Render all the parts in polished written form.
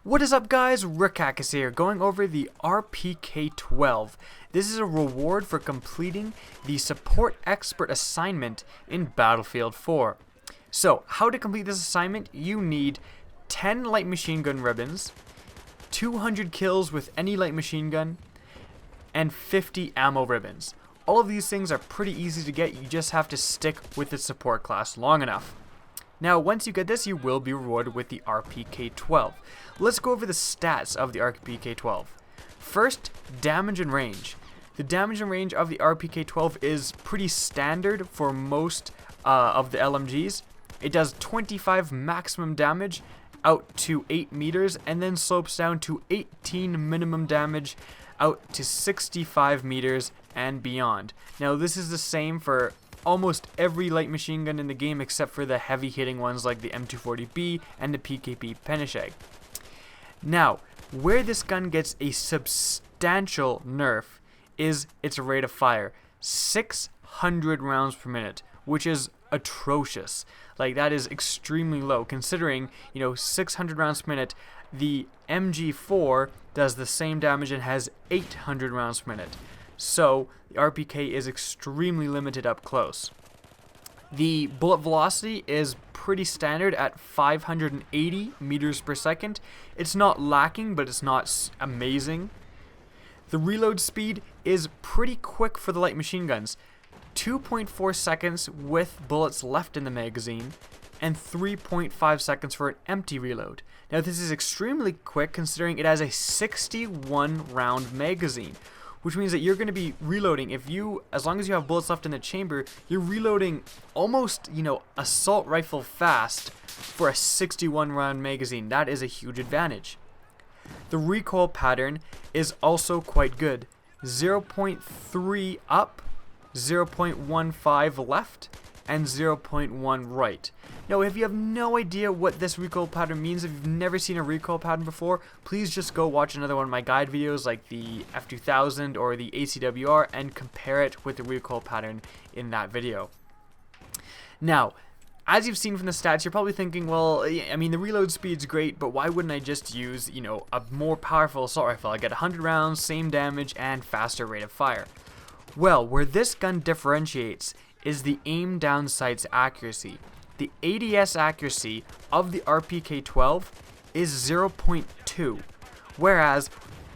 What is up, guys? Rick is here, going over the RPK-12. This is a reward for completing the Support Expert assignment in Battlefield 4. So, how to complete this assignment? You need 10 light machine gun ribbons, 200 kills with any light machine gun, and 50 ammo ribbons. All of these things are pretty easy to get, you just have to stick with the support class long enough. Now, once you get this, you will be rewarded with the RPK-12. Let's go over the stats of the RPK-12. First, damage and range. The damage and range of the RPK-12 is pretty standard for most of the LMGs. It does 25 maximum damage out to 8 meters and then slopes down to 18 minimum damage out to 65 meters and beyond. Now, this is the same for almost every light machine gun in the game except for the heavy hitting ones like the M240B and the PKP Penishag. Now, where this gun gets a substantial nerf is its rate of fire. 600 rounds per minute, which is atrocious. Like, that is extremely low considering, 600 rounds per minute. The MG4 does the same damage and has 800 rounds per minute. So, the RPK is extremely limited up close. The bullet velocity is pretty standard at 580 meters per second. It's not lacking, but it's not amazing. The reload speed is pretty quick for the light machine guns. 2.4 seconds with bullets left in the magazine, and 3.5 seconds for an empty reload. Now, this is extremely quick considering it has a 61 round magazine, which means that you're going to be reloading, as long as you have bullets left in the chamber, you're reloading almost, assault rifle fast for a 61 round magazine. That is a huge advantage. The recoil pattern is also quite good. 0.3 up, 0.15 left, and 0.1 right. Now, if you have no idea what this recoil pattern means, if you've never seen a recoil pattern before, please just go watch another one of my guide videos like the F2000 or the ACWR and compare it with the recoil pattern in that video. Now, as you've seen from the stats, you're probably thinking, well, I mean, the reload speed's great, but why wouldn't I just use, a more powerful assault rifle? I get 100 rounds, same damage, and faster rate of fire. Well, where this gun differentiates is the aim down sight's accuracy. The ADS accuracy of the RPK-12 is 0.2, whereas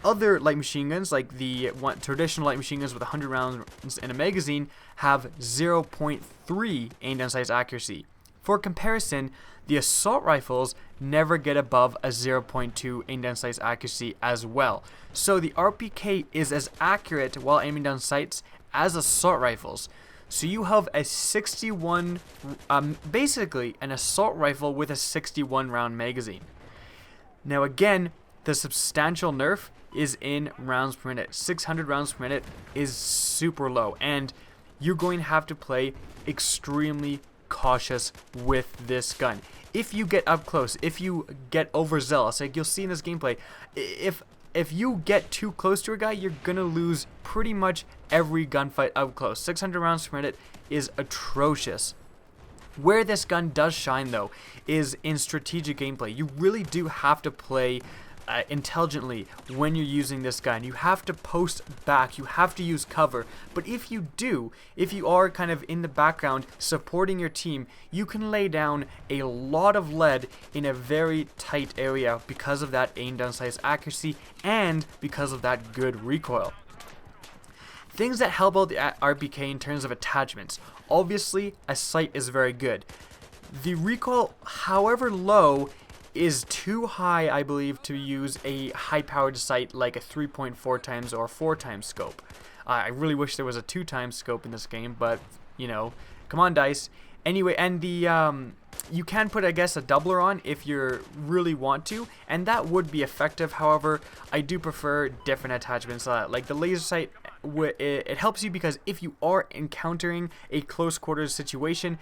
other light machine guns, like the traditional light machine guns with 100 rounds in a magazine, have 0.3 aim down sight's accuracy. For comparison, the assault rifles never get above a 0.2 aim down sight's accuracy as well. So the RPK is as accurate while aiming down sights as assault rifles. So you have a 61, basically an assault rifle with a 61 round magazine. Now again, the substantial nerf is in rounds per minute. 600 rounds per minute is super low, and you're going to have to play extremely cautious with this gun. If you get up close, if you get overzealous, like you'll see in this gameplay, if you get too close to a guy, you're gonna lose pretty much every gunfight up close. 600 rounds per minute is atrocious. Where this gun does shine, though, is in strategic gameplay. You really do have to play intelligently when you're using this gun. You have to post back, you have to use cover, but if you are kind of in the background supporting your team, you can lay down a lot of lead in a very tight area because of that aim down sight's accuracy and because of that good recoil. Things that help out the RPK in terms of attachments. Obviously, a sight is very good. The recoil, however low, is too high, I believe, to use a high-powered sight like a 3.4 times or 4 times scope. I really wish there was a 2 times scope in this game, but, come on, DICE. Anyway, and the you can put, I guess, a doubler on if you really want to, and that would be effective. However, I do prefer different attachments. Like the laser sight, it helps you because if you are encountering a close quarters situation,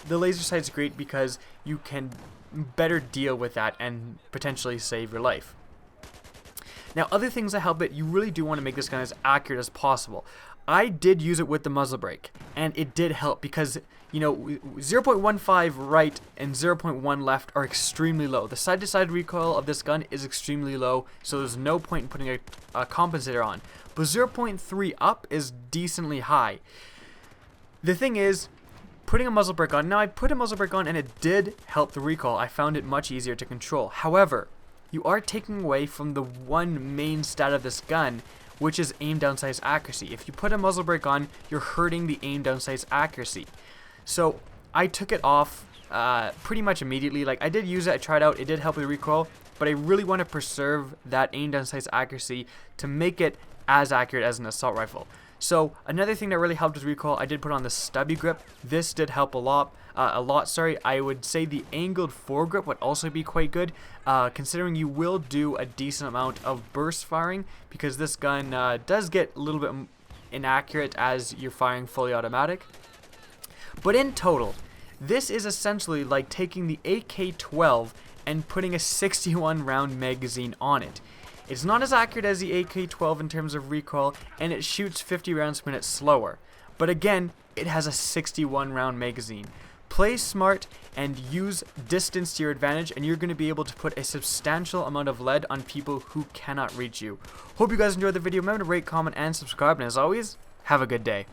the laser sight's great because you can better deal with that and potentially save your life. Now, other things that help it, you really do want to make this gun as accurate as possible. I did use it with the muzzle brake, and it did help because you know, 0.15 right and 0.1 left are extremely low. The side-to-side recoil of this gun is extremely low, so there's no point in putting a compensator on. But 0.3 up is decently high. The thing is, putting a muzzle brake on, now I put a muzzle brake on and it did help the recoil. I found it much easier to control. However, you are taking away from the one main stat of this gun, which is aim down sights accuracy. If you put a muzzle brake on, you're hurting the aim down sights accuracy. So I took it off pretty much immediately. Like, I did use it, I tried out, it did help with the recoil, but I really want to preserve that aim down sights accuracy to make it as accurate as an assault rifle. So another thing that really helped with recoil, I did put on the stubby grip. This did help a lot. I would say the angled foregrip would also be quite good, considering you will do a decent amount of burst firing, because this gun does get a little bit inaccurate as you're firing fully automatic. But in total, this is essentially like taking the AK-12 and putting a 61 round magazine on it. It's not as accurate as the AK-12 in terms of recoil, and it shoots 50 rounds per minute slower. But again, it has a 61 round magazine. Play smart and use distance to your advantage, and you're going to be able to put a substantial amount of lead on people who cannot reach you. Hope you guys enjoyed the video. Remember to rate, comment, and subscribe, and as always, have a good day.